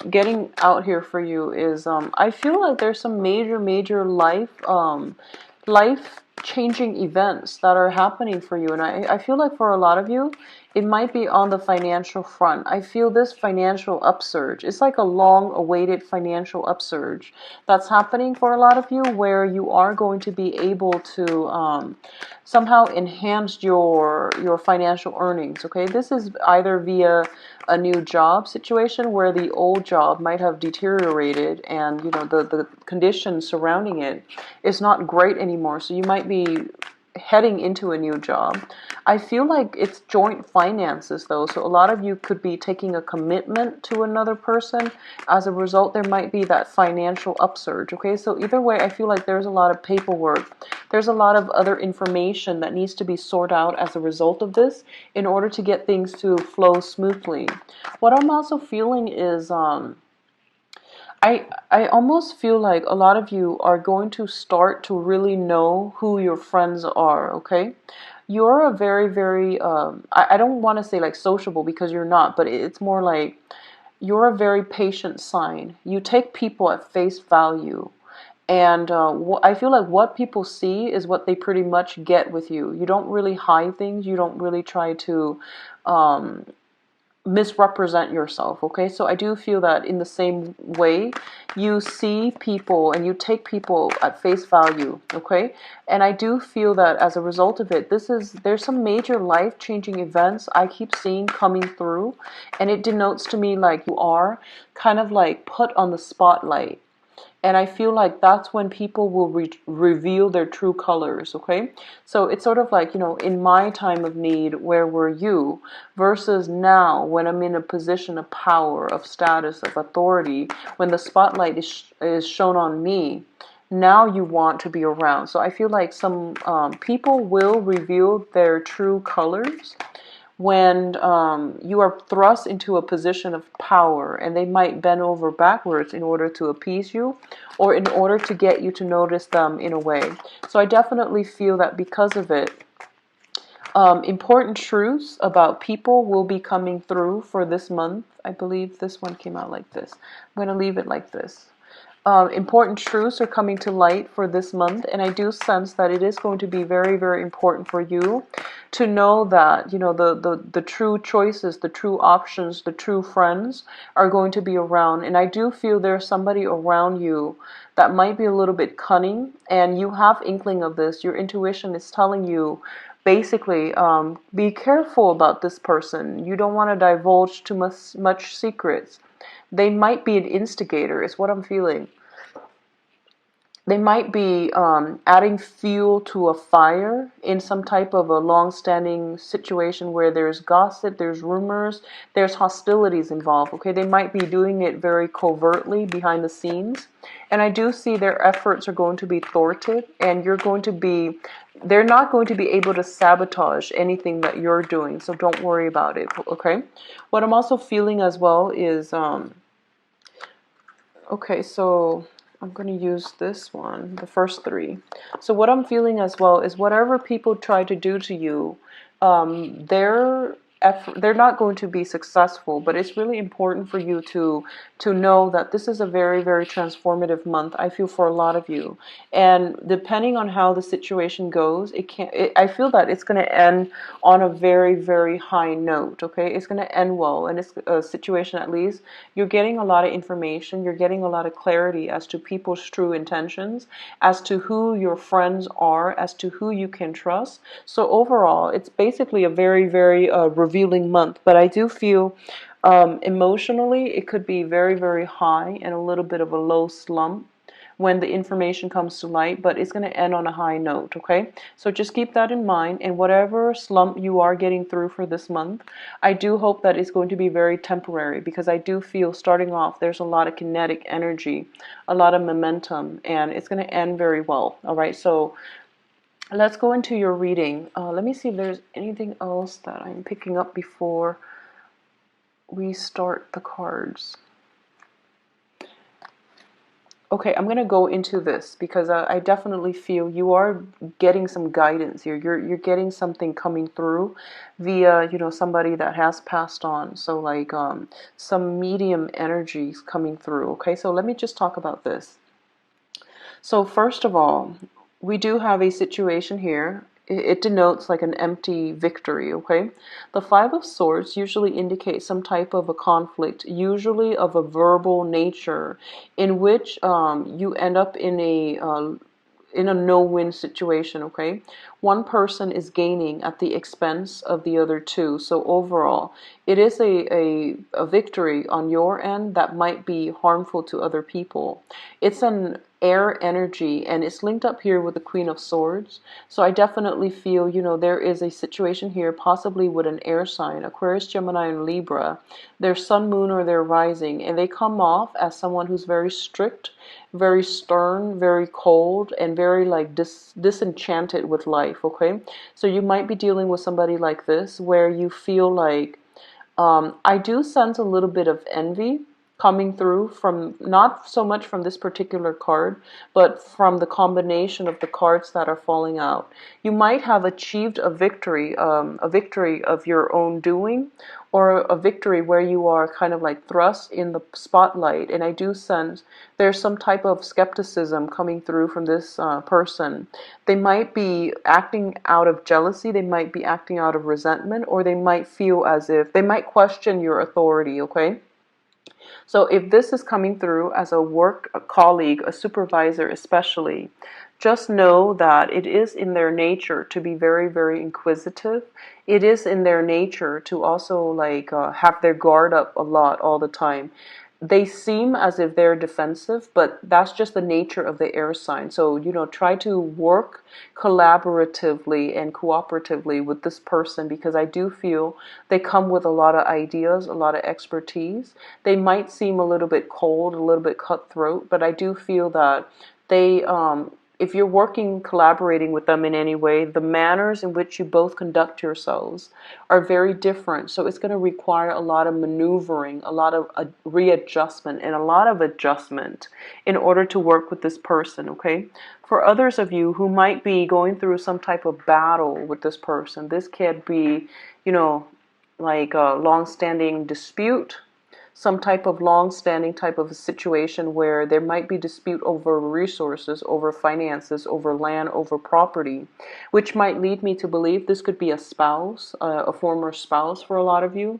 getting out here for you is I feel like there's some major life changing events that are happening for you, and I feel like for a lot of you it might be on the financial front. I feel this financial upsurge. It's like a long awaited financial upsurge that's happening for a lot of you, where you are going to be able to somehow enhance your financial earnings. Okay, this is either via a new job situation where the old job might have deteriorated, and the conditions surrounding it is not great anymore, so you might be heading into a new job. I feel like it's joint finances though, so a lot of you could be taking a commitment to another person. As a result, there might be that financial upsurge. Okay, so either way, I feel like there's a lot of paperwork, there's a lot of other information that needs to be sorted out as a result of this in order to get things to flow smoothly. What I'm also feeling is I almost feel like a lot of you are going to start to really know who your friends are. Okay, you're a very I don't want to say like sociable, because you're not, but it's more like you're a very patient sign. You take people at face value. And I feel like what people see is what they pretty much get with you. You don't really hide things. You don't really try to um, misrepresent yourself. Okay, so I do feel that in the same way, you see people and you take people at face value. Okay, and I do feel that as a result of it, there's some major life-changing events I keep seeing coming through, and it denotes to me like you are kind of like put on the spotlight. And I feel like that's when people will reveal their true colors, okay? So it's sort of like, in my time of need, where were you? Versus now, when I'm in a position of power, of status, of authority, when the spotlight is shown on me, now you want to be around. So I feel like some people will reveal their true colors when you are thrust into a position of power, and they might bend over backwards in order to appease you or in order to get you to notice them in a way. So I definitely feel that because of it, important truths about people will be coming through for this month. I believe this one came out like this. I'm going to leave it like this. Important truths are coming to light for this month, and I do sense that it is going to be very important for you to know that the true choices, the true options, the true friends are going to be around. And I do feel there's somebody around you that might be a little bit cunning, and you have inkling of this. Your intuition is telling you basically, be careful about this person. You don't want to divulge too much secrets. They might be an instigator, is what I'm feeling. They might be adding fuel to a fire in some type of a long-standing situation where there's gossip, there's rumors, there's hostilities involved. Okay, they might be doing it very covertly behind the scenes, and I do see their efforts are going to be thwarted, and they're not going to be able to sabotage anything that you're doing. So don't worry about it. Okay, what I'm also feeling as well is okay, so I'm going to use this one, the first three. So what I'm feeling as well is whatever people try to do to you, they're not going to be successful, but it's really important for you to know that this is a very transformative month, I feel, for a lot of you. And depending on how the situation goes, I feel that it's going to end on a very high note. Okay, it's going to end well, and it's a situation, at least you're getting a lot of information, you're getting a lot of clarity as to people's true intentions, as to who your friends are, as to who you can trust. So overall, it's basically a very revealing month. But I do feel emotionally it could be very high and a little bit of a low slump when the information comes to light, but it's going to end on a high note. Okay, so just keep that in mind, and whatever slump you are getting through for this month, I do hope that it's going to be very temporary, because I do feel starting off there's a lot of kinetic energy, a lot of momentum, and it's going to end very well. All right, so let's go into your reading. Let me see if there's anything else that I'm picking up before we start the cards. Okay, I'm gonna go into this because I definitely feel you are getting some guidance here. You're getting something coming through via, somebody that has passed on. So like some medium energies coming through. Okay, so let me just talk about this. So first of all, we do have a situation here. It denotes like an empty victory, okay? The Five of Swords usually indicates some type of a conflict, usually of a verbal nature, in which you end up in a no-win situation, okay? One person is gaining at the expense of the other two. So overall, it is a victory on your end that might be harmful to other people. It's an air energy and it's linked up here with the Queen of Swords. So I definitely feel, there is a situation here possibly with an air sign, Aquarius, Gemini, and Libra, their sun, moon, or their rising, and they come off as someone who's very strict, very stern, very cold, and very like disenchanted with life, okay? So you might be dealing with somebody like this where you feel like I do sense a little bit of envy coming through from not so much from this particular card, but from the combination of the cards that are falling out. You might have achieved a victory of your own doing, or a victory where you are kind of like thrust in the spotlight. And I do sense there's some type of skepticism coming through from this person. They might be acting out of jealousy, they might be acting out of resentment, or they might feel as if they might question your authority, okay? So if this is coming through as a colleague, a supervisor especially, just know that it is in their nature to be very, very inquisitive. It is in their nature to also like have their guard up a lot all the time. They seem as if they're defensive, but that's just the nature of the air sign. So, try to work collaboratively and cooperatively with this person, because I do feel they come with a lot of ideas, a lot of expertise. They might seem a little bit cold, a little bit cutthroat, but I do feel that they, if you're working, collaborating with them in any way, the manners in which you both conduct yourselves are very different. So it's going to require a lot of maneuvering, a lot of readjustment, and a lot of adjustment in order to work with this person, okay? For others of you who might be going through some type of battle with this person, this could be, like a long-standing dispute, some type of long-standing type of a situation where there might be dispute over resources, over finances, over land, over property, which might lead me to believe this could be a spouse, a former spouse for a lot of you.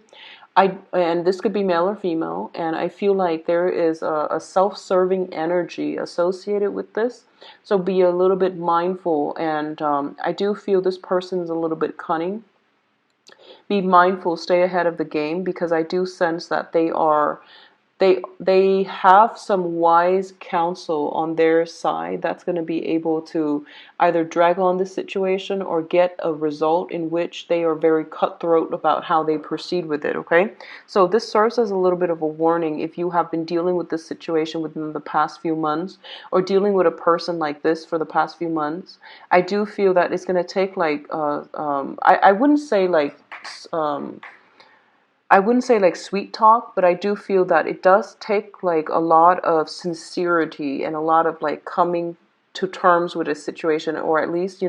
And this could be male or female, and I feel like there is a self-serving energy associated with this. So be a little bit mindful, and I do feel this person's a little bit cunning. Be mindful, stay ahead of the game, because I do sense that they have some wise counsel on their side that's going to be able to either drag on the situation or get a result in which they are very cutthroat about how they proceed with it, okay? So this serves as a little bit of a warning if you have been dealing with this situation within the past few months, or dealing with a person like this for the past few months. I do feel that it's going to take like, I wouldn't say like, um, I wouldn't say like sweet talk, but I do feel that it does take like a lot of sincerity and a lot of like coming to terms with a situation, or at least,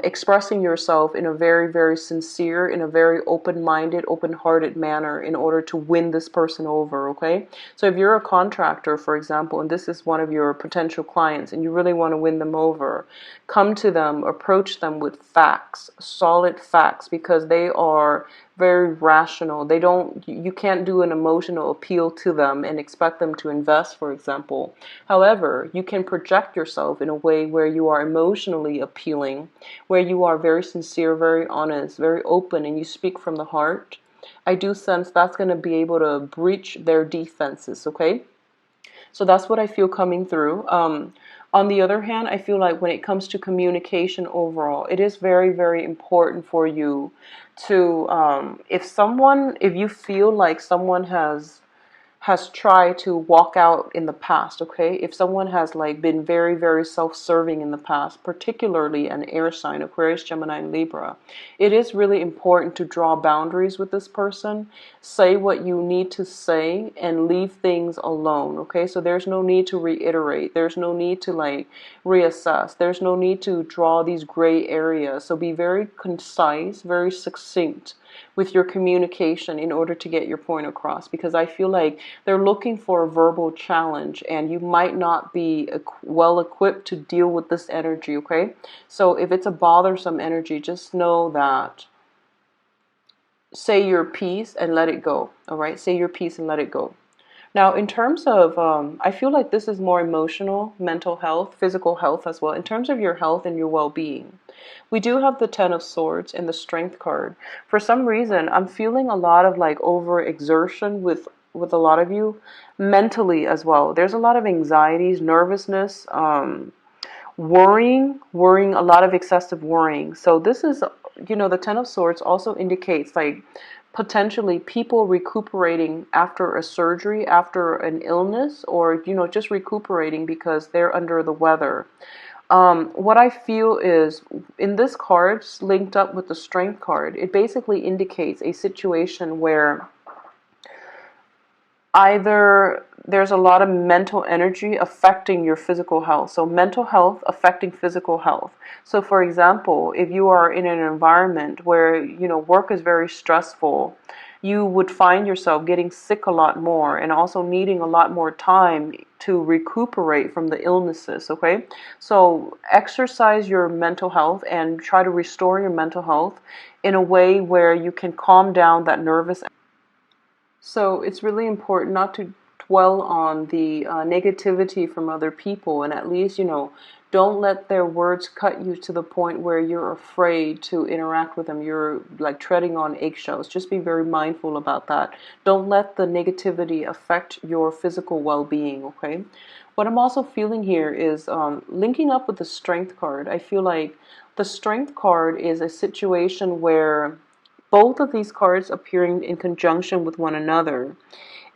expressing yourself in a very, very sincere, in a very open-minded, open-hearted manner in order to win this person over, okay? So if you're a contractor, for example, and this is one of your potential clients and you really want to win them over, come to them, approach them with facts, solid facts, because they are very rational. You can't do an emotional appeal to them and expect them to invest, for example. However, you can project yourself in a way where you are emotionally appealing, where you are very sincere, very honest, very open, and you speak from the heart. I do sense that's going to be able to breach their defenses, okay? So that's what I feel coming through. On the other hand, I feel like when it comes to communication overall, it is very, very important for you to, if you feel like someone has tried to walk out in the past, okay? If someone has like been very, very self-serving in the past, particularly an air sign, Aquarius, Gemini, and Libra, it is really important to draw boundaries with this person. Say what you need to say and leave things alone, okay? So there's no need to reiterate. There's no need to like reassess. There's no need to draw these gray areas. So be very concise, very succinct with your communication in order to get your point across, because I feel like they're looking for a verbal challenge and you might not be well equipped to deal with this energy, okay? So if it's a bothersome energy, just know that say your piece and let it go, all right? Say your piece and let it go. Now, in terms of, I feel like this is more emotional, mental health, physical health as well. In terms of your health and your well-being, we do have the Ten of Swords and the Strength card. For some reason, I'm feeling a lot of like overexertion with a lot of you, mentally as well. There's a lot of anxieties, nervousness, worrying, a lot of excessive worrying. So this is, the Ten of Swords also indicates like potentially people recuperating after a surgery, after an illness, or, just recuperating because they're under the weather. What I feel is in this card, linked up with the Strength card, it basically indicates a situation where either there's a lot of mental energy affecting your physical health. So mental health affecting physical health. So for example, if you are in an environment where, work is very stressful, you would find yourself getting sick a lot more and also needing a lot more time to recuperate from the illnesses, okay? So exercise your mental health and try to restore your mental health in a way where you can calm down that nervous. So it's really important not to dwell on the negativity from other people, and at least, don't let their words cut you to the point where you're afraid to interact with them. You're like treading on eggshells. Just be very mindful about that. Don't let the negativity affect your physical well-being, okay? What I'm also feeling here is linking up with the Strength card. I feel like the Strength card is a situation where both of these cards appearing in conjunction with one another,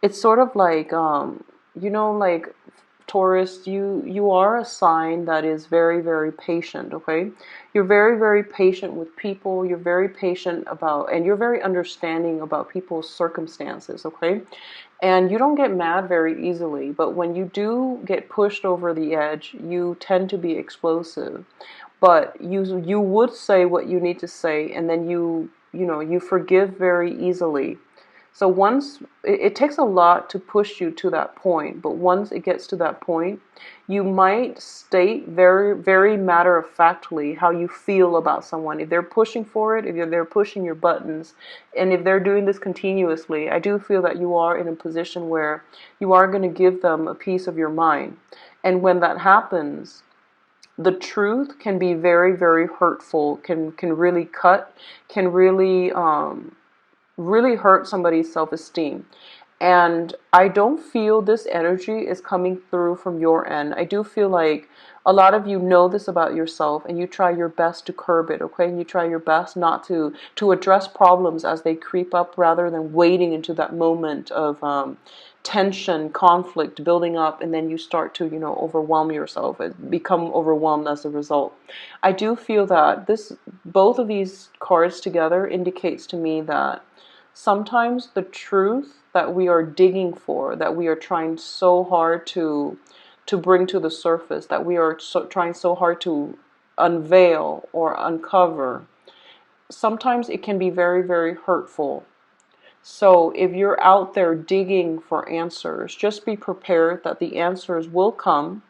it's sort of like, like Taurus, you are a sign that is very, very patient, okay? You're very, very patient with people. You're very patient about, and you're very understanding about people's circumstances, okay? And you don't get mad very easily, but when you do get pushed over the edge, you tend to be explosive. But you would say what you need to say, and then you forgive very easily. So once it takes a lot to push you to that point, but once it gets to that point, you might state very, very matter-of-factly how you feel about someone. If they're pushing for it, if they're pushing your buttons, and if they're doing this continuously, I do feel that you are in a position where you are going to give them a piece of your mind. And when that happens, the truth can be very, very hurtful, can really cut, can really really hurt somebody's self-esteem. And I don't feel this energy is coming through from your end. I do feel like a lot of you know this about yourself and you try your best to curb it, okay? And you try your best not to address problems as they creep up rather than waiting into that moment of tension, conflict building up, and then you start to, overwhelm yourself and become overwhelmed as a result. I do feel that both of these cards together indicates to me that sometimes the truth that we are digging for, that we are trying so hard to bring to the surface, that we are trying so hard to unveil or uncover, sometimes it can be very, very hurtful. So if you're out there digging for answers, just be prepared that the answers will come.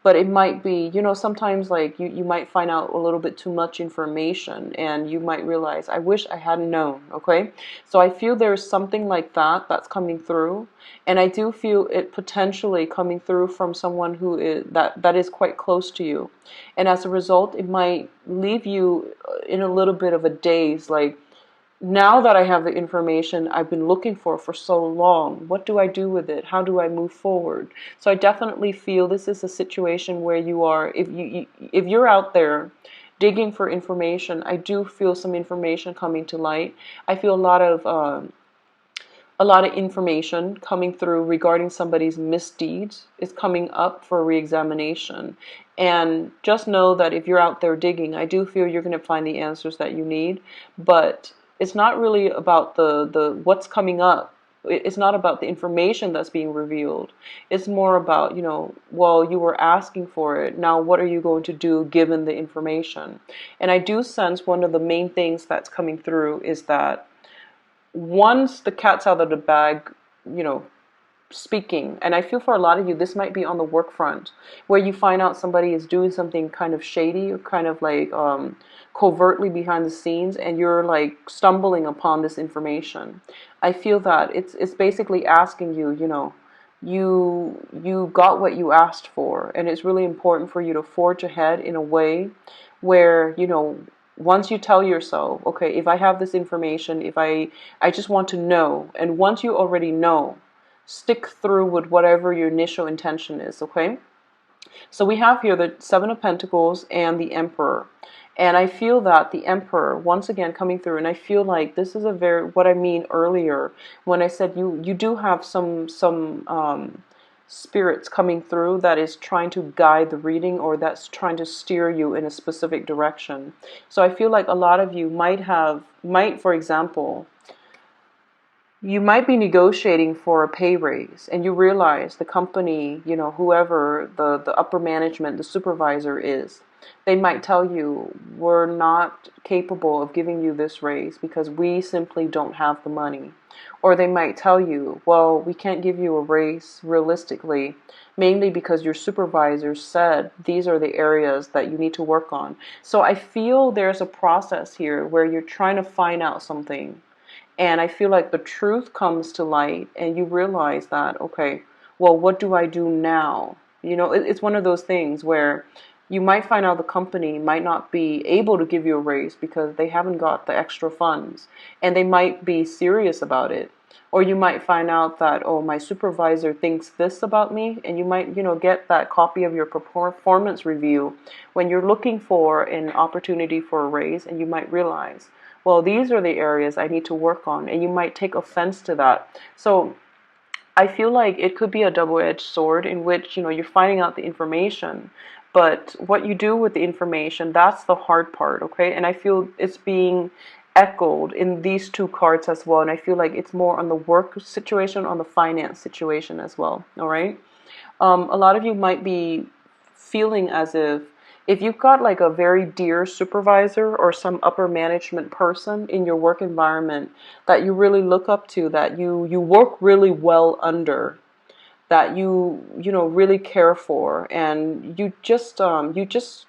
But it might be, sometimes like you might find out a little bit too much information and you might realize, I wish I hadn't known, okay? So I feel there's something like that that's coming through. And I do feel it potentially coming through from someone who is that is quite close to you. And as a result, it might leave you in a little bit of a daze, like, now that I have the information I've been looking for so long, what do I do with it? How do I move forward? So I definitely feel this is a situation where you are, if you're out there digging for information, I do feel some information coming to light. I feel a lot of A lot of information coming through regarding somebody's misdeeds is coming up for reexamination. And just know that if you're out there digging, I do feel you're going to find the answers that you need. But it's not really about the what's coming up. It's not about the information that's being revealed. It's more about, well, you were asking for it. Now, what are you going to do given the information? And I do sense one of the main things that's coming through is that once the cat's out of the bag, you know, speaking, and I feel for a lot of you, this might be on the work front, where you find out somebody is doing something kind of shady or kind of like covertly behind the scenes, and you're like stumbling upon this information. I feel that it's basically asking you, you got what you asked for, and it's really important for you to forge ahead in a way where, once you tell yourself, okay, if I have this information, if I just want to know, and once you already know, stick through with whatever your initial intention is, okay? So we have here the Seven of Pentacles and the Emperor. And I feel that the Emperor, once again, coming through, and I feel like this is what I mean earlier when I said you do have some spirits coming through that is trying to guide the reading, or that's trying to steer you in a specific direction. So I feel like a lot of you might, for example, you might be negotiating for a pay raise, and you realize the company, whoever the upper management, the supervisor is, they might tell you, we're not capable of giving you this raise because we simply don't have the money. Or they might tell you, well, we can't give you a raise realistically, mainly because your supervisor said these are the areas that you need to work on. So I feel there's a process here where you're trying to find out something. And I feel like the truth comes to light and you realize that, okay, well, what do I do now? It's one of those things where you might find out the company might not be able to give you a raise because they haven't got the extra funds, and they might be serious about it. Or you might find out that, oh, my supervisor thinks this about me, and you might, get that copy of your performance review when you're looking for an opportunity for a raise, and you might realize, well, these are the areas I need to work on, and you might take offense to that. So I feel like it could be a double-edged sword in which, you're finding out the information, but what you do with the information, that's the hard part, okay? And I feel it's being echoed in these two cards as well, and I feel like it's more on the work situation, on the finance situation as well, all right? A lot of you might be feeling as if you've got like a very dear supervisor or some upper management person in your work environment that you really look up to, that you work really well under, that you really care for, and you just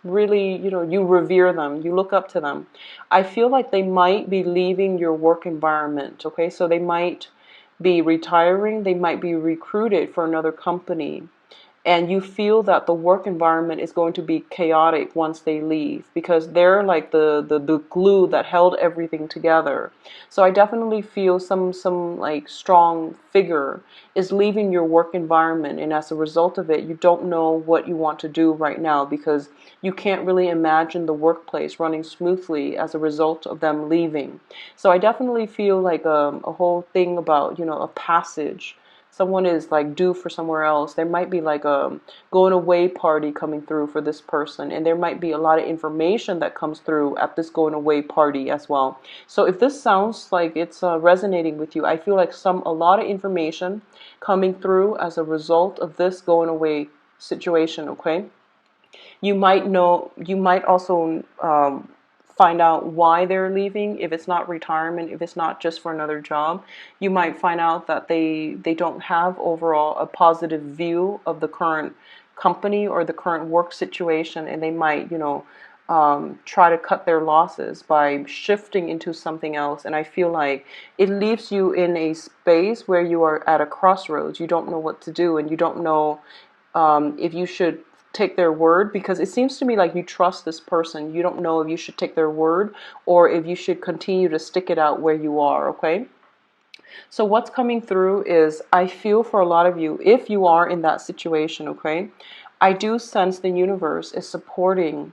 really, you revere them, you look up to them. I feel like they might be leaving your work environment, okay? So they might be retiring, they might be recruited for another company, and you feel that the work environment is going to be chaotic once they leave because they're like the glue that held everything together. So I definitely feel some like strong figure is leaving your work environment, and as a result of it, you don't know what you want to do right now because you can't really imagine the workplace running smoothly as a result of them leaving. So I definitely feel like a whole thing about, a passage. Someone is like due for somewhere else. There might be like a going away party coming through for this person, and there might be a lot of information that comes through at this going away party as well. So if this sounds like it's resonating with you, I feel like a lot of information coming through as a result of this going away situation, okay? You might also find out why they're leaving. If it's not retirement, if it's not just for another job, you might find out that they don't have overall a positive view of the current company or the current work situation, and they might, try to cut their losses by shifting into something else. And I feel like it leaves you in a space where you are at a crossroads. You don't know what to do, and you don't know if you should take their word, because it seems to me like you trust this person. You don't know if you should take their word or if you should continue to stick it out where you are, okay? So what's coming through is, I feel for a lot of you, if you are in that situation, okay, I do sense the universe is supporting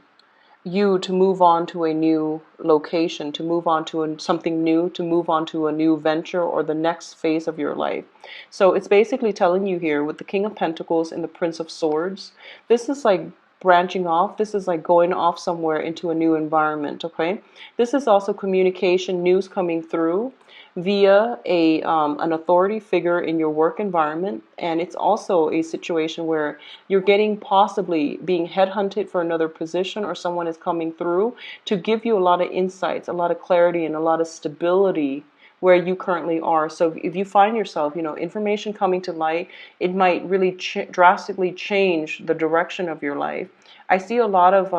you to move on to a new location, to move on to something new, to move on to a new venture or the next phase of your life. So it's basically telling you here with the King of Pentacles and the Prince of Swords, this is like branching off. This is like going off somewhere into a new environment, okay? This is also communication, news coming through via an authority figure in your work environment, and it's also a situation where you're getting possibly being headhunted for another position, or someone is coming through to give you a lot of insights, a lot of clarity, and a lot of stability where you currently are. So if you find yourself, information coming to light, it might really drastically change the direction of your life. I see a lot of,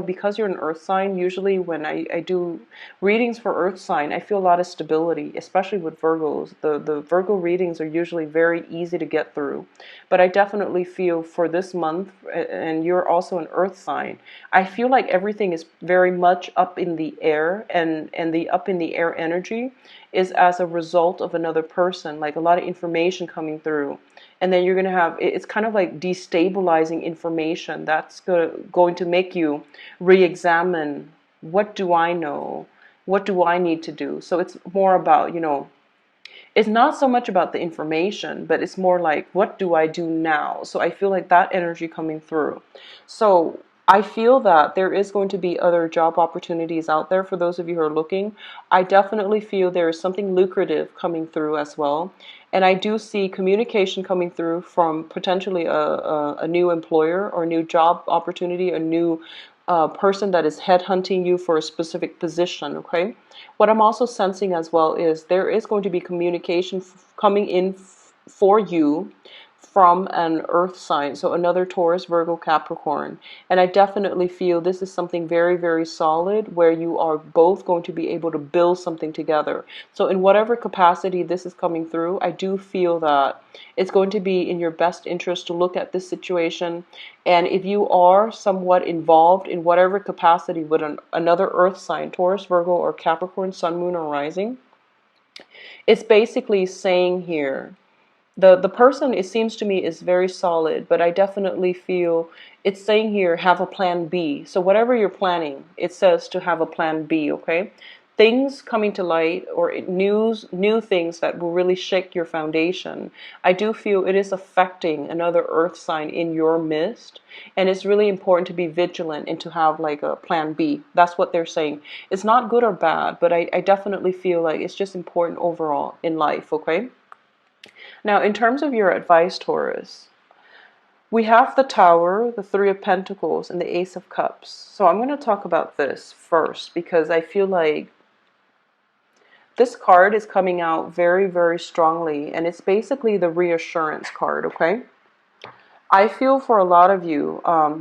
because you're an earth sign, usually when I do readings for earth sign, I feel a lot of stability, especially with Virgos. The Virgo readings are usually very easy to get through. But I definitely feel for this month, and you're also an earth sign, I feel like everything is very much up in the air, and the up in the air energy is as a result of another person, like a lot of information coming through. And then you're going to have, it's kind of like destabilizing information that's going to make you re-examine, what do I know? What do I need to do? So it's more about, it's not so much about the information, but it's more like, what do I do now? So I feel like that energy coming through. So I feel that there is going to be other job opportunities out there for those of you who are looking. I definitely feel there is something lucrative coming through as well. And I do see communication coming through from potentially a new employer or new job opportunity, a new person that is headhunting you for a specific position, okay? What I'm also sensing as well is there is going to be communication coming in for you from an earth sign, so another Taurus, Virgo, Capricorn. And I definitely feel this is something very, very solid where you are both going to be able to build something together. So in whatever capacity this is coming through, I do feel that it's going to be in your best interest to look at this situation. And if you are somewhat involved in whatever capacity with another earth sign, Taurus, Virgo, or Capricorn, Sun, Moon, or Rising, it's basically saying here, the person, it seems to me, is very solid, but I definitely feel it's saying here, have a plan B. So whatever you're planning, it says to have a plan B, okay? Things coming to light, or new things that will really shake your foundation. I do feel it is affecting another earth sign in your midst, and it's really important to be vigilant and to have like a plan B. That's what they're saying. It's not good or bad, but I definitely feel like it's just important overall in life, okay? Now, in terms of your advice, Taurus, we have the Tower, the Three of Pentacles, and the Ace of Cups. So I'm going to talk about this first because I feel like this card is coming out very, very strongly, and it's basically the reassurance card, okay? I feel for a lot of you,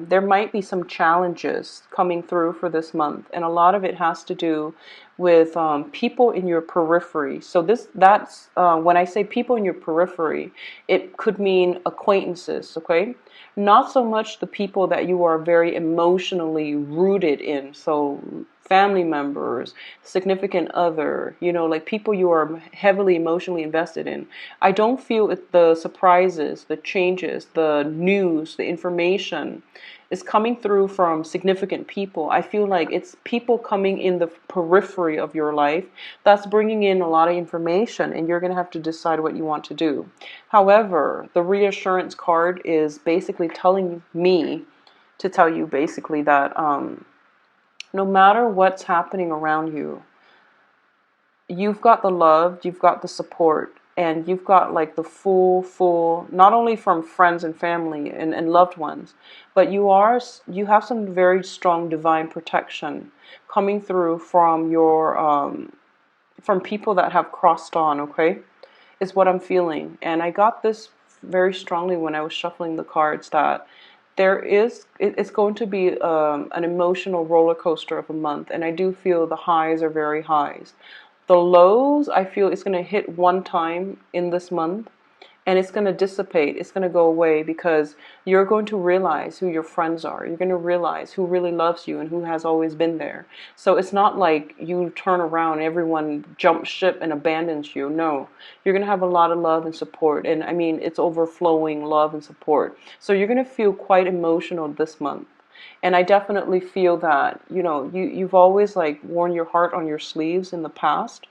there might be some challenges coming through for this month, and a lot of it has to do with people in your periphery. So that's when I say people in your periphery, it could mean acquaintances, okay? Not so much the people that you are very emotionally rooted in. So family members, significant other, like people you are heavily emotionally invested in. I don't feel the surprises, the changes, the news, the information is coming through from significant people. I feel like it's people coming in the periphery of your life that's bringing in a lot of information, and you're going to have to decide what you want to do. However, the reassurance card is basically telling me to tell you basically that no matter what's happening around you, you've got the love, you've got the support, and you've got like the full, not only from friends and family and loved ones, but you have some very strong divine protection coming through from your from people that have crossed on, okay? Is what I'm feeling. And I got this very strongly when I was shuffling the cards, that it's going to be an emotional roller coaster of a month, and I do feel the highs are very highs. The lows, I feel it's going to hit one time in this month, and it's going to dissipate. It's going to go away because you're going to realize who your friends are. You're going to realize who really loves you and who has always been there. So it's not like you turn around and everyone jumps ship and abandons you. No, you're going to have a lot of love and support. And I mean, it's overflowing love and support. So you're going to feel quite emotional this month. And I definitely feel that, you know, you've always like worn your heart on your sleeves in the past.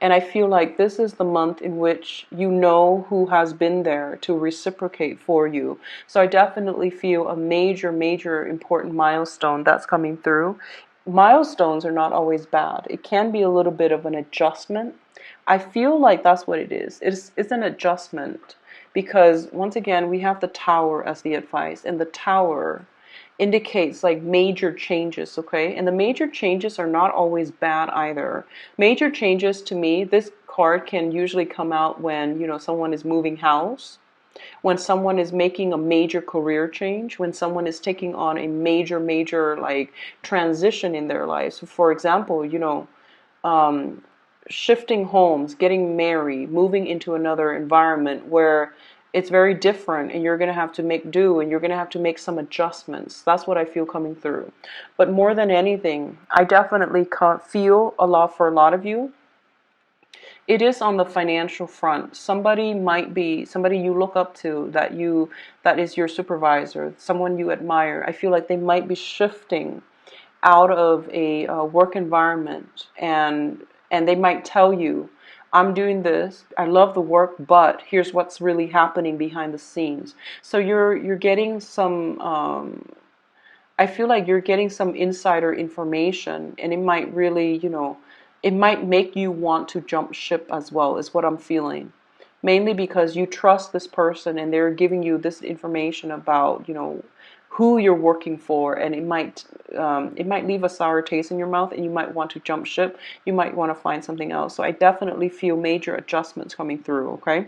And I feel like this is the month in which you know who has been there to reciprocate for you. So I definitely feel a major, major important milestone that's coming through. Milestones are not always bad. It can be a little bit of an adjustment. I feel like that's what it is. It's an adjustment because once again, we have the tower as the advice, and the tower indicates like major changes, okay? And the major changes are not always bad either. Major changes to me, this card can usually come out when, you know, someone is moving house, when someone is making a major career change, when someone is taking on a major, major like transition in their life. So for example, you know, shifting homes, getting married, moving into another environment where it's very different and you're going to have to make do and you're going to have to make some adjustments. That's what I feel coming through. But more than anything, I definitely feel a lot for a lot of you. It is on the financial front. Somebody might be somebody you look up to, that is your supervisor, someone you admire. I feel like they might be shifting out of a work environment, and they might tell you, I'm doing this, I love the work, but here's what's really happening behind the scenes. So you're getting some I feel like you're getting some insider information, and it might really, you know, it might make you want to jump ship as well, is what I'm feeling. Mainly because you trust this person and they're giving you this information about, you know, who you're working for, and it might leave a sour taste in your mouth, and you might want to jump ship. You might want to find something else. So I definitely feel major adjustments coming through, okay?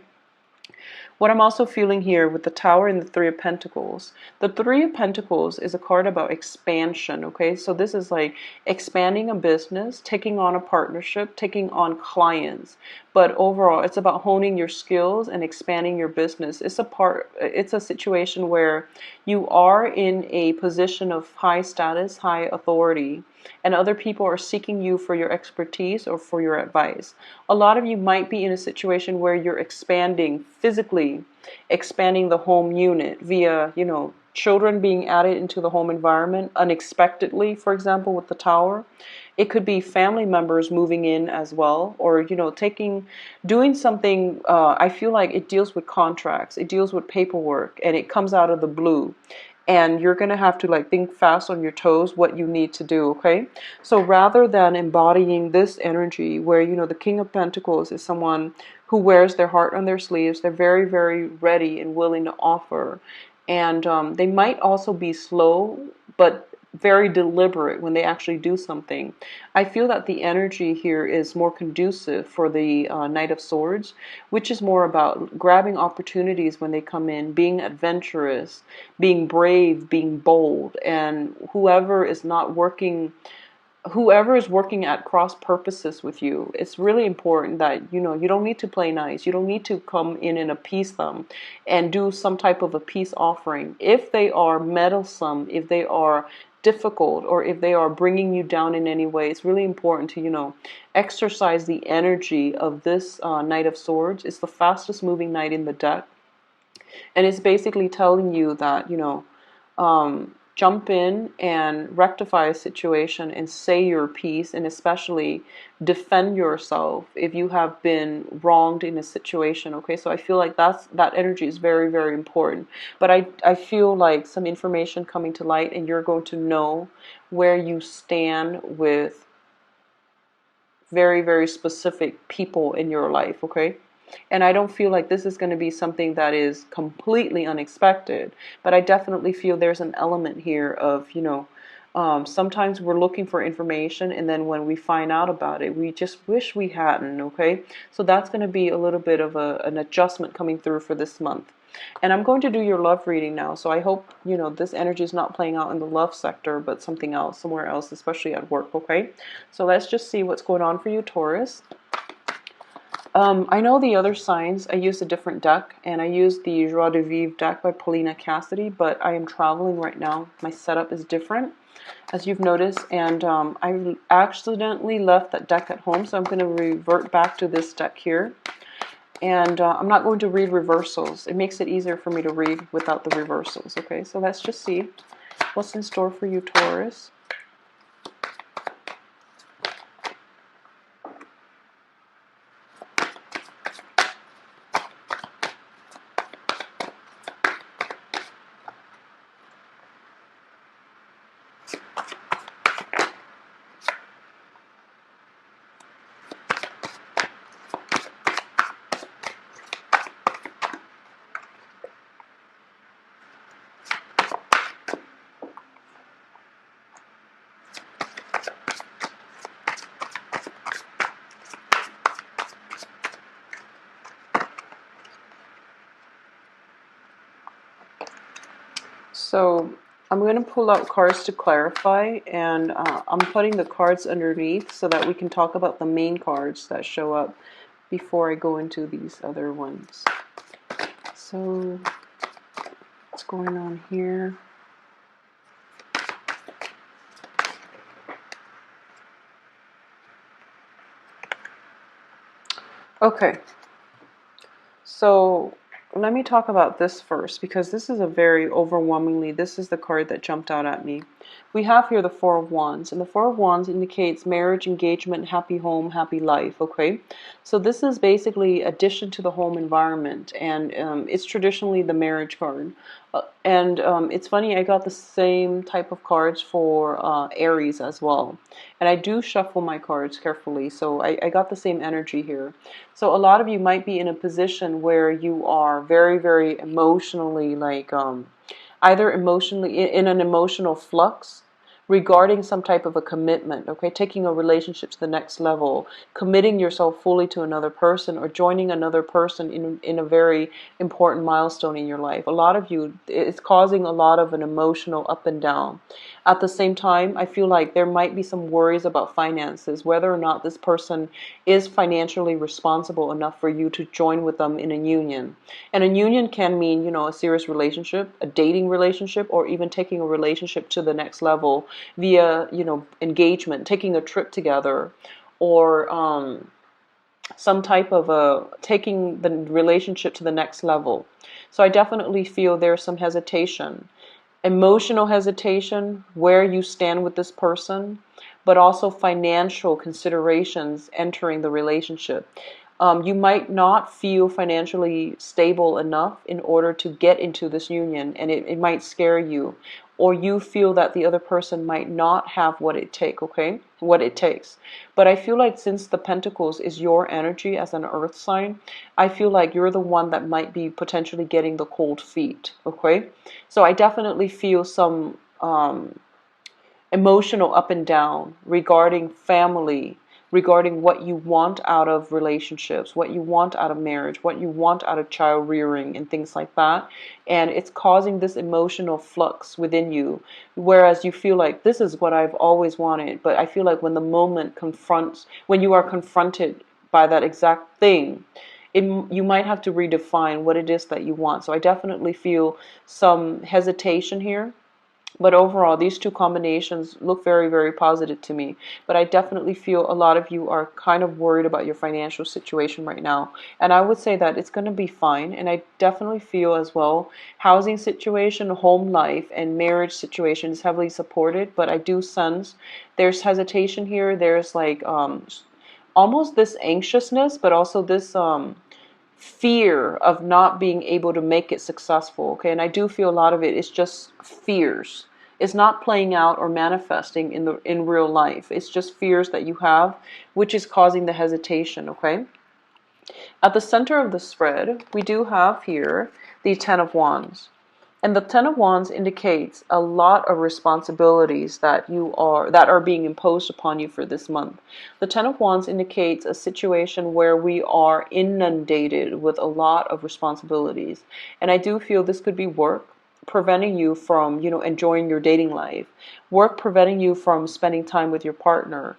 What I'm also feeling here with the Tower and the Three of Pentacles. The Three of Pentacles is a card about expansion, okay? So this is like expanding a business, taking on a partnership, taking on clients. But overall, it's about honing your skills and expanding your business. It's a situation where you are in a position of high status, high authority, and other people are seeking you for your expertise or for your advice. A lot of you might be in a situation where you're expanding physically, expanding the home unit via, you know, children being added into the home environment unexpectedly, for example, with the Tower. It could be family members moving in as well, or, you know, doing something. I feel like it deals with contracts, it deals with paperwork, and it comes out of the blue. And you're going to have to like think fast on your toes what you need to do, okay? So rather than embodying this energy where, you know, the King of Pentacles is someone who wears their heart on their sleeves, they're very, very ready and willing to offer. And they might also be slow, but very deliberate when they actually do something. I feel that the energy here is more conducive for the Knight of Swords, which is more about grabbing opportunities when they come in, being adventurous, being brave, being bold, and whoever is working at cross purposes with you, it's really important that, you know, you don't need to play nice. You don't need to come in and appease them and do some type of a peace offering. If they are meddlesome, if they are difficult, or if they are bringing you down in any way, it's really important to, you know, exercise the energy of this Knight of Swords. It's the fastest moving knight in the deck, and it's basically telling you that, you know, jump in and rectify a situation and say your piece, and especially defend yourself if you have been wronged in a situation, okay? So I feel like that energy is very, very important. But I feel like some information coming to light, and you're going to know where you stand with very, very specific people in your life, okay? And I don't feel like this is going to be something that is completely unexpected, but I definitely feel there's an element here of, you know, sometimes we're looking for information, and then when we find out about it, we just wish we hadn't, okay? So that's going to be a little bit of an adjustment coming through for this month. And I'm going to do your love reading now, so I hope, you know, this energy is not playing out in the love sector, but something else, somewhere else, especially at work, okay? So let's just see what's going on for you, Taurus. I know the other signs, I used a different deck, and I used the Joie de Vivre deck by Paulina Cassidy, but I am traveling right now. My setup is different, as you've noticed, and I accidentally left that deck at home, so I'm going to revert back to this deck here. And I'm not going to read reversals. It makes it easier for me to read without the reversals, okay? So let's just see. What's in store for you, Taurus? So I'm going to pull out cards to clarify, and I'm putting the cards underneath so that we can talk about the main cards that show up before I go into these other ones. So what's going on here? Okay, so let me talk about this first, because this is a very overwhelmingly, this is the card that jumped out at me. We have here the Four of Wands, and the Four of Wands indicates marriage, engagement, happy home, happy life, okay? So this is basically addition to the home environment, and it's traditionally the marriage card. It's funny, I got the same type of cards for Aries as well. And I do shuffle my cards carefully, so I got the same energy here. So a lot of you might be in a position where you are very, very emotionally, like either emotionally in an emotional flux regarding some type of a commitment, okay, taking a relationship to the next level, committing yourself fully to another person, or joining another person in a very important milestone in your life. A lot of you, it's causing a lot of an emotional up and down. At the same time, I feel like there might be some worries about finances, whether or not this person is financially responsible enough for you to join with them in a union. And a union can mean, you know, a serious relationship, a dating relationship, or even taking a relationship to the next level via, you know, engagement, taking a trip together, or some type of taking the relationship to the next level. So I definitely feel there's some hesitation, emotional hesitation, where you stand with this person, but also financial considerations entering the relationship. You might not feel financially stable enough in order to get into this union, and it might scare you, or you feel that the other person might not have what it take, okay? What it takes. But I feel like since the Pentacles is your energy as an earth sign, I feel like you're the one that might be potentially getting the cold feet, okay? So I definitely feel some emotional up and down regarding family, regarding what you want out of relationships, what you want out of marriage, what you want out of child rearing and things like that. And it's causing this emotional flux within you, whereas you feel like this is what I've always wanted. But I feel like when the moment confronts, when you are confronted by that exact thing, you might have to redefine what it is that you want. So I definitely feel some hesitation here. But overall, these two combinations look very, very positive to me. But I definitely feel a lot of you are kind of worried about your financial situation right now. And I would say that it's going to be fine. And I definitely feel as well, housing situation, home life, and marriage situation is heavily supported. But I do sense there's hesitation here. There's like almost this anxiousness, but also this fear of not being able to make it successful, okay? And I do feel a lot of it is just fears. It's not playing out or manifesting in real life. It's just fears that you have, which is causing the hesitation, okay? At the center of the spread, we do have here the Ten of Wands. And the Ten of Wands indicates a lot of responsibilities that are being imposed upon you for this month. The Ten of Wands indicates a situation where we are inundated with a lot of responsibilities. And I do feel this could be work preventing you from, you know, enjoying your dating life, work preventing you from spending time with your partner,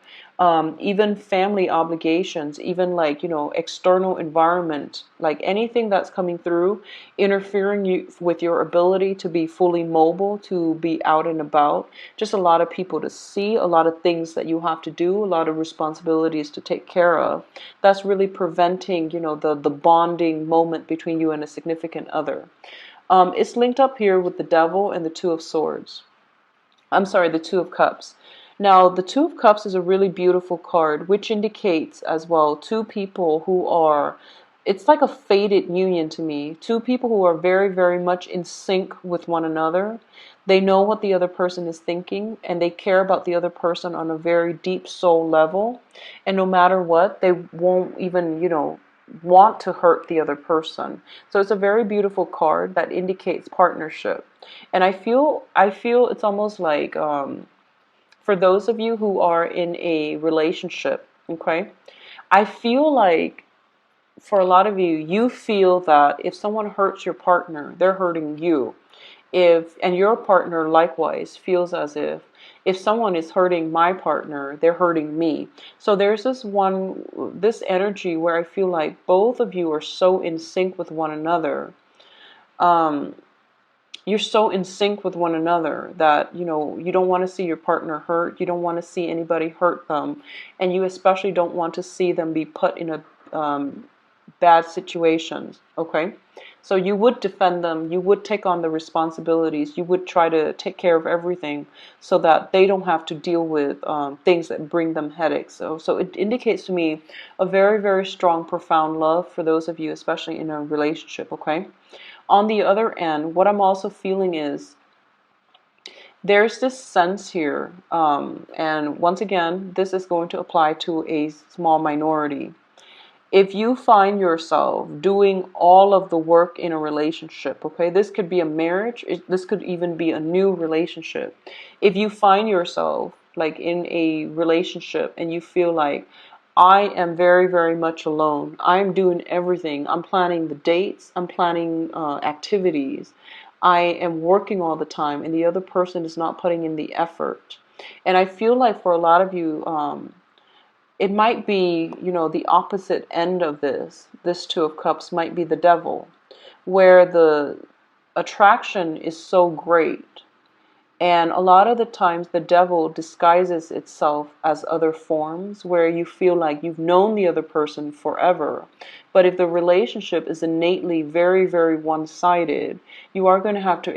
even family obligations, even like, you know, external environment, like anything that's coming through, interfering with your ability to be fully mobile, to be out and about, just a lot of people to see, a lot of things that you have to do, a lot of responsibilities to take care of. That's really preventing, you know, the bonding moment between you and a significant other. It's linked up here with the Devil and the Two of Swords. I'm sorry, the Two of Cups. Now, the Two of Cups is a really beautiful card, which indicates as well two people who are, it's like a fated union to me. Two people who are very, very much in sync with one another. They know what the other person is thinking, and they care about the other person on a very deep soul level. And no matter what, they won't even, want to hurt the other person. So it's a very beautiful card that indicates partnership. And I feel it's almost like for those of you who are in a relationship, okay? I feel like for a lot of you, you feel that if someone hurts your partner, they're hurting you. And your partner likewise feels as if someone is hurting my partner, they're hurting me. So there's this energy where I feel like both of you are so in sync with one another. Um, you're so in sync with one another that you don't want to see your partner hurt, you don't want to see anybody hurt them, and you especially don't want to see them be put in a bad situations. Okay, so you would defend them, you would take on the responsibilities, you would try to take care of everything so that they don't have to deal with things that bring them headaches. So it indicates to me a very, very strong, profound love for those of you, especially in a relationship. Okay, on the other end, what I'm also feeling is there's this sense here, and once again, this is going to apply to a small minority. If you find yourself doing all of the work in a relationship, okay, this could be a marriage, this could even be a new relationship. If you find yourself like in a relationship and you feel like, I am very, very much alone, I'm doing everything, I'm planning the dates, I'm planning activities, I am working all the time, and the other person is not putting in the effort. And I feel like for a lot of you, it might be, the opposite end of this Two of Cups might be the devil, where the attraction is so great. And a lot of the times the devil disguises itself as other forms where you feel like you've known the other person forever. But if the relationship is innately very, very one-sided, you are going to have to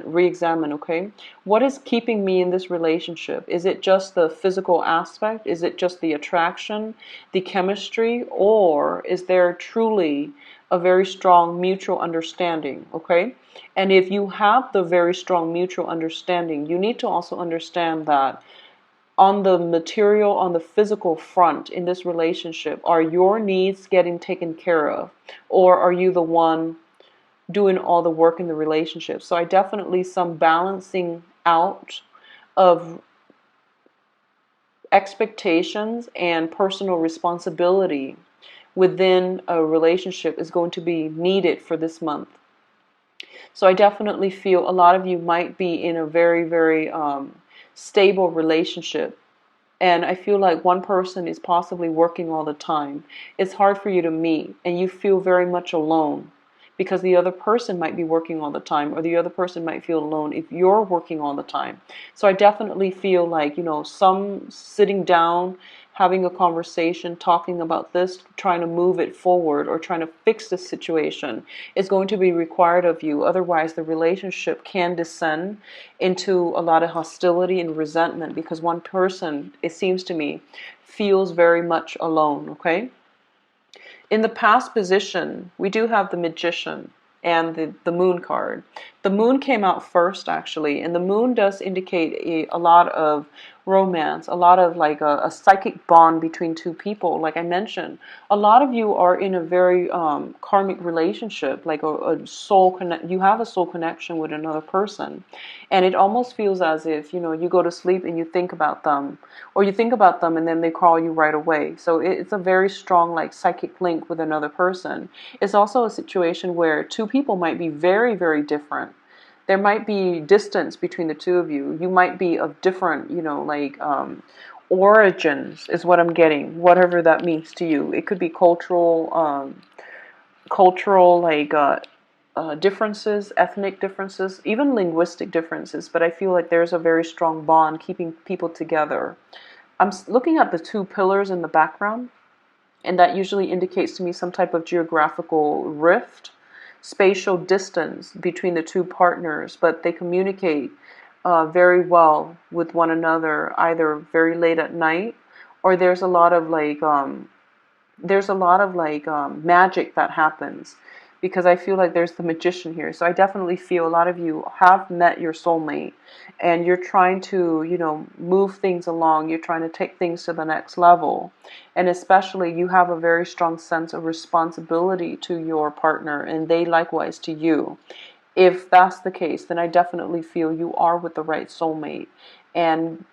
re-examine, okay? What is keeping me in this relationship? Is it just the physical aspect? Is it just the attraction, the chemistry? Or is there truly a very strong mutual understanding, okay? And if you have the very strong mutual understanding, you need to also understand that on the material, on the physical front in this relationship, are your needs getting taken care of? Or are you the one doing all the work in the relationship? So I definitely some balancing out of expectations and personal responsibility within a relationship is going to be needed for this month. So I definitely feel a lot of you might be in a very, very stable relationship. And I feel like one person is possibly working all the time. It's hard for you to meet, and you feel very much alone because the other person might be working all the time, or the other person might feel alone if you're working all the time. So I definitely feel like, some sitting down, having a conversation, talking about this, trying to move it forward or trying to fix the situation is going to be required of you. Otherwise, the relationship can descend into a lot of hostility and resentment because one person, it seems to me, feels very much alone, okay? In the past position, we do have the Magician and the Moon card. The Moon came out first, actually, and the Moon does indicate a lot of romance, a lot of like a psychic bond between two people. Like I mentioned, a lot of you are in a very karmic relationship, like a soul connect. You have a soul connection with another person, and it almost feels as if you go to sleep and you think about them, or you think about them and then they call you right away. So it's a very strong like psychic link with another person. It's also a situation where two people might be very, very different. There might be distance between the two of you. You might be of different, origins is what I'm getting, whatever that means to you. It could be cultural like differences, ethnic differences, even linguistic differences. But I feel like there's a very strong bond keeping people together. I'm looking at the two pillars in the background, and that usually indicates to me some type of geographical rift, spatial distance between the two partners, but they communicate very well with one another, either very late at night, or there's a lot of magic that happens, because I feel like there's the magician here. So I definitely feel a lot of you have met your soulmate, and you're trying to, move things along. You're trying to take things to the next level. And especially you have a very strong sense of responsibility to your partner, and they likewise to you. If that's the case, then I definitely feel you are with the right soulmate. And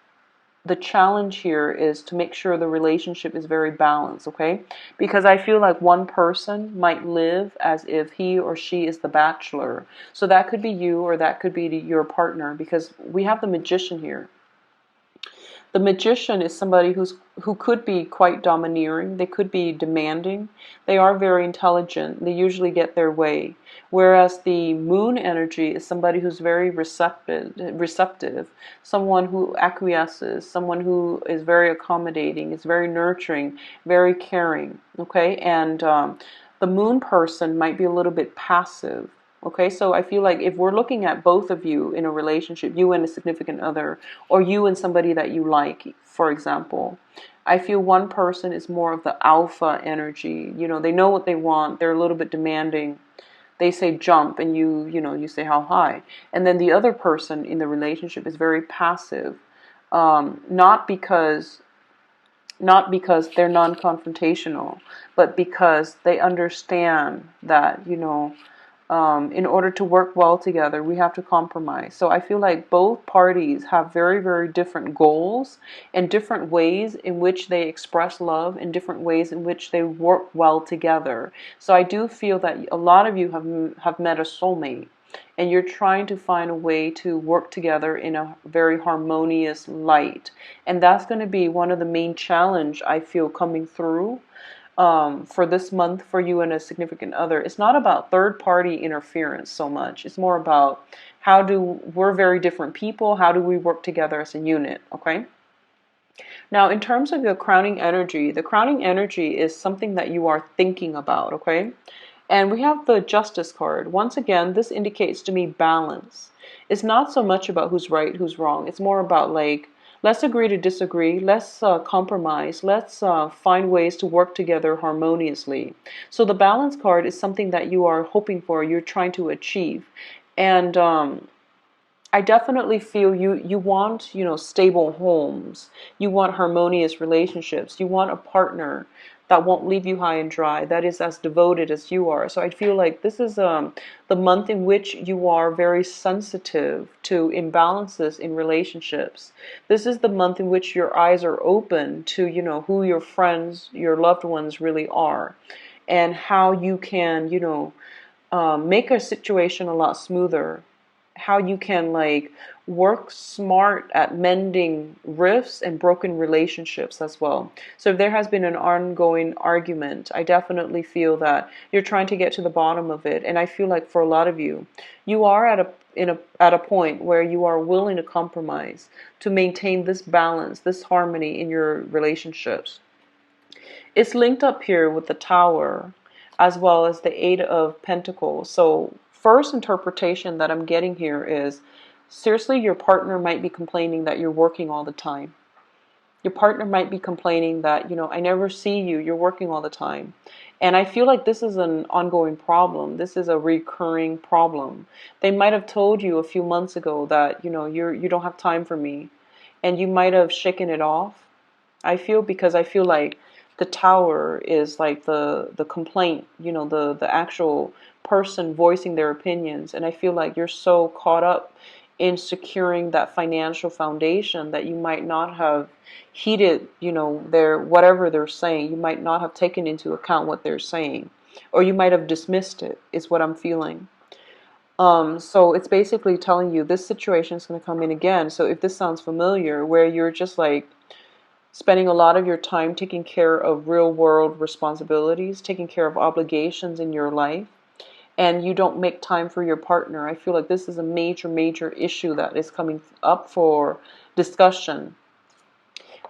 the challenge here is to make sure the relationship is very balanced, okay? Because I feel like one person might live as if he or she is the bachelor. So that could be you, or that could be your partner, because we have the magician here. The magician is somebody who could be quite domineering. They could be demanding. They are very intelligent. They usually get their way. Whereas the moon energy is somebody who's very receptive, someone who acquiesces, someone who is very accommodating, is very nurturing, very caring. Okay, and the moon person might be a little bit passive. Okay, so I feel like if we're looking at both of you in a relationship, you and a significant other, or you and somebody that you like, for example, I feel one person is more of the alpha energy. They know what they want. They're a little bit demanding. They say jump, and you say how high. And then the other person in the relationship is very passive, not because they're non-confrontational, but because they understand that, in order to work well together, we have to compromise. So I feel like both parties have very, very different goals, and different ways in which they express love, and different ways in which they work well together. So I do feel that a lot of you have met a soulmate, and you're trying to find a way to work together in a very harmonious light. And that's going to be one of the main challenge I feel coming through for this month for you and a significant other. It's not about third party interference so much. It's more about we're very different people. How do we work together as a unit? Okay. Now, in terms of the crowning energy is something that you are thinking about. Okay. And we have the Justice card. Once again, this indicates to me balance. It's not so much about who's right, who's wrong. It's more about let's agree to disagree. Let's compromise. Let's find ways to work together harmoniously. So the balance card is something that you are hoping for, you're trying to achieve. And I definitely feel you want, stable homes. You want harmonious relationships. You want a partner that won't leave you high and dry, that is as devoted as you are. So I feel like this is the month in which you are very sensitive to imbalances in relationships. This is the month in which your eyes are open to, who your friends, your loved ones really are, and how you can, make a situation a lot smoother, how you can work smart at mending rifts and broken relationships as well. So if there has been an ongoing argument, I definitely feel that you're trying to get to the bottom of it. And I feel like for a lot of you, you are at a point where you are willing to compromise to maintain this balance, this harmony in your relationships. It's linked up here with the Tower as well as the Eight of Pentacles. So first interpretation that I'm getting here is, seriously, your partner might be complaining that you're working all the time. Your partner might be complaining that, I never see you, you're working all the time. And I feel like this is an ongoing problem. This is a recurring problem. They might have told you a few months ago that, you don't have time for me. And you might have shaken it off. Because I feel like the Tower is like the complaint, the actual person voicing their opinions. And I feel like you're so caught up in securing that financial foundation that you might not have heeded, whatever they're saying. You might not have taken into account what they're saying, or you might have dismissed it, is what I'm feeling. So it's basically telling you this situation is going to come in again. So if this sounds familiar, where you're just spending a lot of your time taking care of real world responsibilities, taking care of obligations in your life, and you don't make time for your partner, I feel like this is a major, major issue that is coming up for discussion.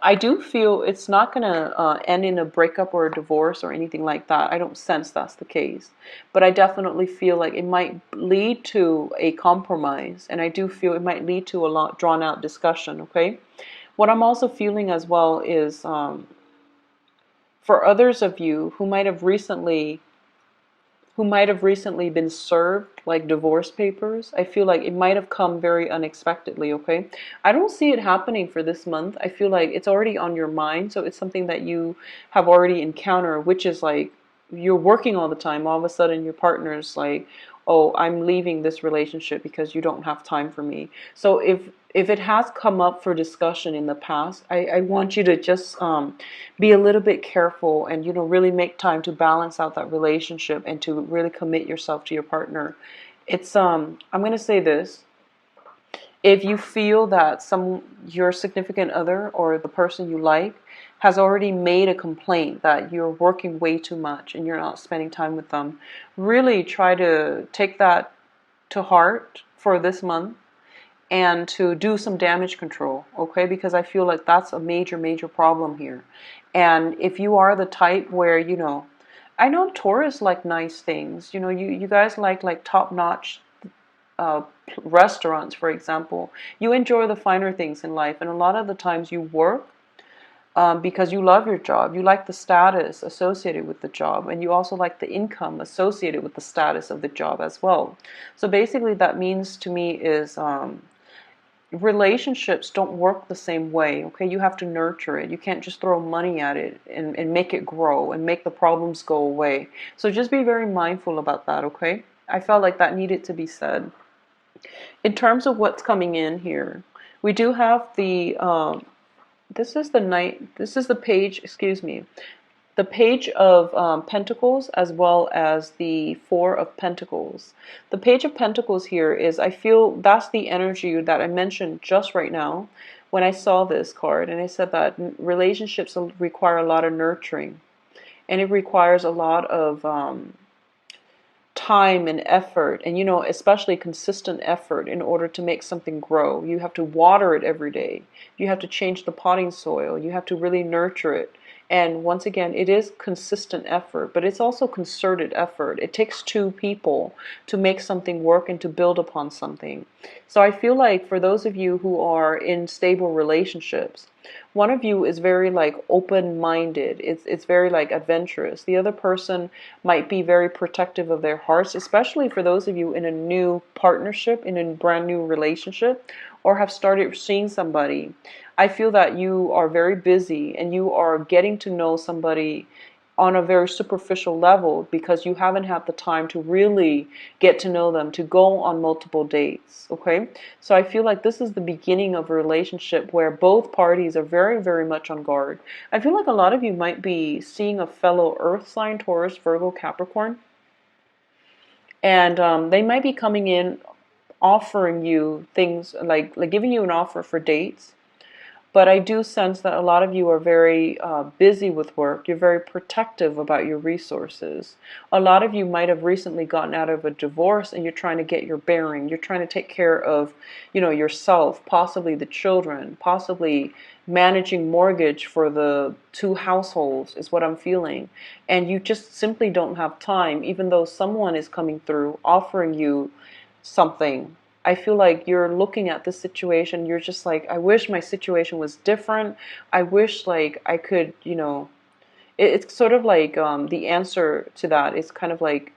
I do feel it's not going to end in a breakup or a divorce or anything like that. I don't sense that's the case. But I definitely feel like it might lead to a compromise. And I do feel it might lead to a lot drawn out discussion, okay? What I'm also feeling as well is for others of you who might have recently been served like divorce papers, I feel like it might have come very unexpectedly, okay? I don't see it happening for this month. I feel like it's already on your mind, so it's something that you have already encountered, which is like you're working all the time. All of a sudden, your partner's like, oh, I'm leaving this relationship because you don't have time for me. So if it has come up for discussion in the past, I want you to just be a little bit careful and, really make time to balance out that relationship and to really commit yourself to your partner. It's I'm going to say this. If you feel that your significant other or the person you like has already made a complaint that you're working way too much and you're not spending time with them, really try to take that to heart for this month and to do some damage control, okay? Because I feel like that's a major, major problem here. And if you are the type where, I know Taurus like nice things. You guys like top-notch uh, restaurants, for example. You enjoy the finer things in life, and a lot of the times you work because you love your job. You like the status associated with the job, and you also like the income associated with the status of the job as well. So basically, that means to me is relationships don't work the same way, okay? You have to nurture it. You can't just throw money at it and make it grow and make the problems go away. So just be very mindful about that, okay? I felt like that needed to be said. In terms of what's coming in here, we do have this is the page, excuse me, the Page of Pentacles as well as the Four of Pentacles. The Page of Pentacles here is, I feel that's the energy that I mentioned just right now when I saw this card. And I said that relationships require a lot of nurturing. And it requires a lot of time and effort, and especially consistent effort in order to make something grow. You have to water it every day. You have to change the potting soil. You have to really nurture it. And once again, it is consistent effort, but it's also concerted effort. It takes two people to make something work and to build upon something. So I feel like for those of you who are in stable relationships, one of you is very like open-minded. It's very like adventurous. The other person might be very protective of their hearts, especially for those of you in a new partnership, in a brand new relationship, or have started seeing somebody. I feel that you are very busy and you are getting to know somebody on a very superficial level because you haven't had the time to really get to know them, to go on multiple dates, okay? So I feel like this is the beginning of a relationship where both parties are very, very much on guard. I feel like a lot of you might be seeing a fellow earth sign, Taurus, Virgo, Capricorn, and they might be coming in offering you things like giving you an offer for dates. But I do sense that a lot of you are very busy with work. You're very protective about your resources. A lot of you might have recently gotten out of a divorce and you're trying to get your bearing. You're trying to take care of, yourself, possibly the children, possibly managing mortgage for the two households is what I'm feeling. And you just simply don't have time, even though someone is coming through offering you something. I feel like you're looking at this situation, you're just like, I wish my situation was different. I wish like I could, it's sort of like the answer to that is kind of like,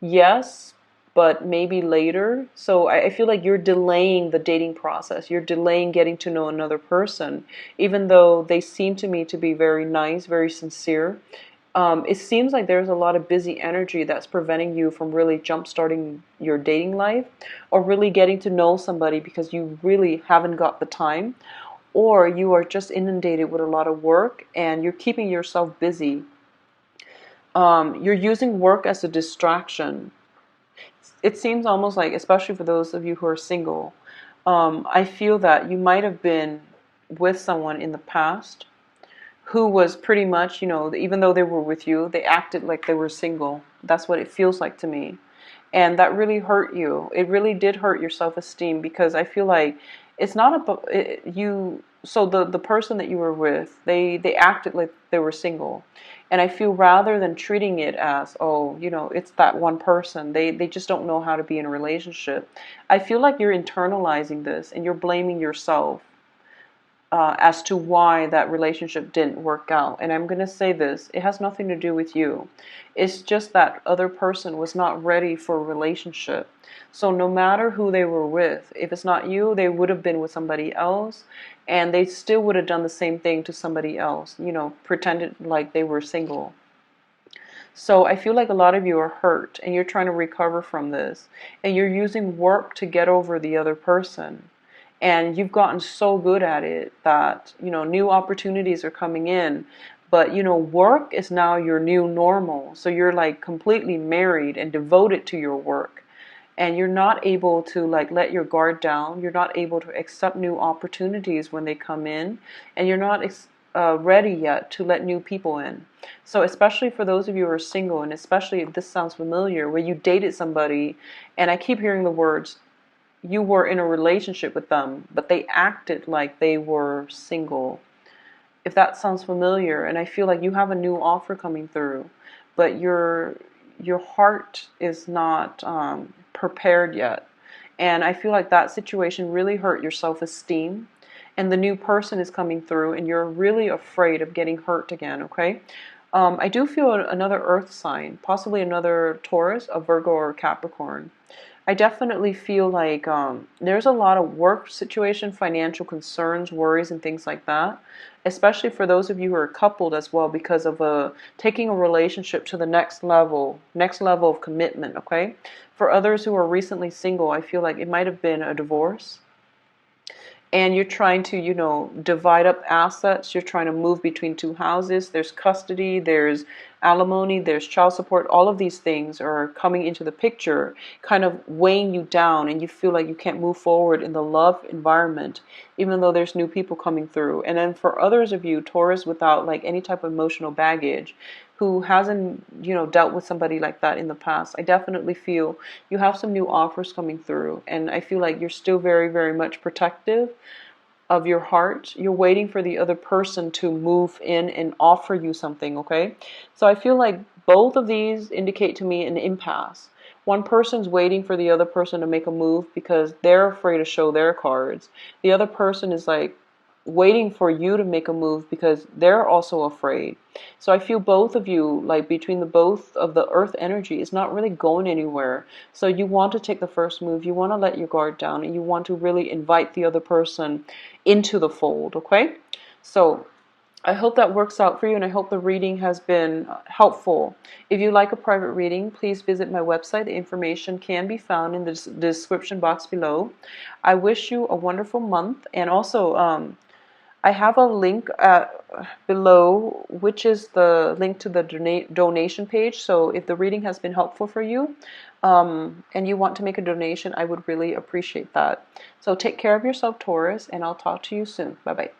yes, but maybe later. So I feel like you're delaying the dating process. You're delaying getting to know another person, even though they seem to me to be very nice, very sincere. It seems like there's a lot of busy energy that's preventing you from really jump-starting your dating life or really getting to know somebody because you really haven't got the time, or you are just inundated with a lot of work and you're keeping yourself busy. You're using work as a distraction. It seems almost like, especially for those of you who are single, I feel that you might have been with someone in the past who was pretty much, even though they were with you, they acted like they were single. That's what it feels like to me. And that really hurt you. It really did hurt your self-esteem because I feel like it's not about you. so the person that you were with, they acted like they were single. And I feel rather than treating it as, oh, it's that one person, they just don't know how to be in a relationship. I feel like you're internalizing this and you're blaming yourself as to why that relationship didn't work out. And I'm going to say this, it has nothing to do with you. It's just that other person was not ready for a relationship. So no matter who they were with, if it's not you, they would have been with somebody else, and they still would have done the same thing to somebody else, pretended like they were single. So I feel like a lot of you are hurt and you're trying to recover from this, and you're using work to get over the other person. And you've gotten so good at it that, new opportunities are coming in. But, work is now your new normal. So you're like completely married and devoted to your work. And you're not able to like let your guard down. You're not able to accept new opportunities when they come in. And you're not ready yet to let new people in. So especially for those of you who are single, and especially if this sounds familiar, where you dated somebody, and I keep hearing the words, you were in a relationship with them, but they acted like they were single. If that sounds familiar, and I feel like you have a new offer coming through, but your heart is not prepared yet. And I feel like that situation really hurt your self-esteem. And the new person is coming through, and you're really afraid of getting hurt again, okay? I do feel another earth sign, possibly another Taurus, a Virgo, or a Capricorn. I definitely feel like there's a lot of work situation, financial concerns, worries, and things like that. Especially for those of you who are coupled as well, because of taking a relationship to the next level of commitment. Okay, for others who are recently single, I feel like it might have been a divorce. And you're trying to, divide up assets. You're trying to move between two houses. There's custody, there's alimony, there's child support. All of these things are coming into the picture, kind of weighing you down, and you feel like you can't move forward in the love environment, even though there's new people coming through. And then for others of you, Taurus, without like any type of emotional baggage, who hasn't, dealt with somebody like that in the past, I definitely feel you have some new offers coming through. And I feel like you're still very, very much protective of your heart. You're waiting for the other person to move in and offer you something, okay? So I feel like both of these indicate to me an impasse. One person's waiting for the other person to make a move because they're afraid to show their cards. The other person is like waiting for you to make a move because they're also afraid. So I feel both of you, like between the both of the earth energy, is not really going anywhere. So you want to take the first move, you want to let your guard down, and you want to really invite the other person into the fold, okay? So I hope that works out for you, and I hope the reading has been helpful. If you like a private reading, please visit my website. The information can be found in the description box below. I wish you a wonderful month, and also I have a link below, which is the link to the donation page. So if the reading has been helpful for you, and you want to make a donation, I would really appreciate that. So take care of yourself, Taurus, and I'll talk to you soon. Bye-bye.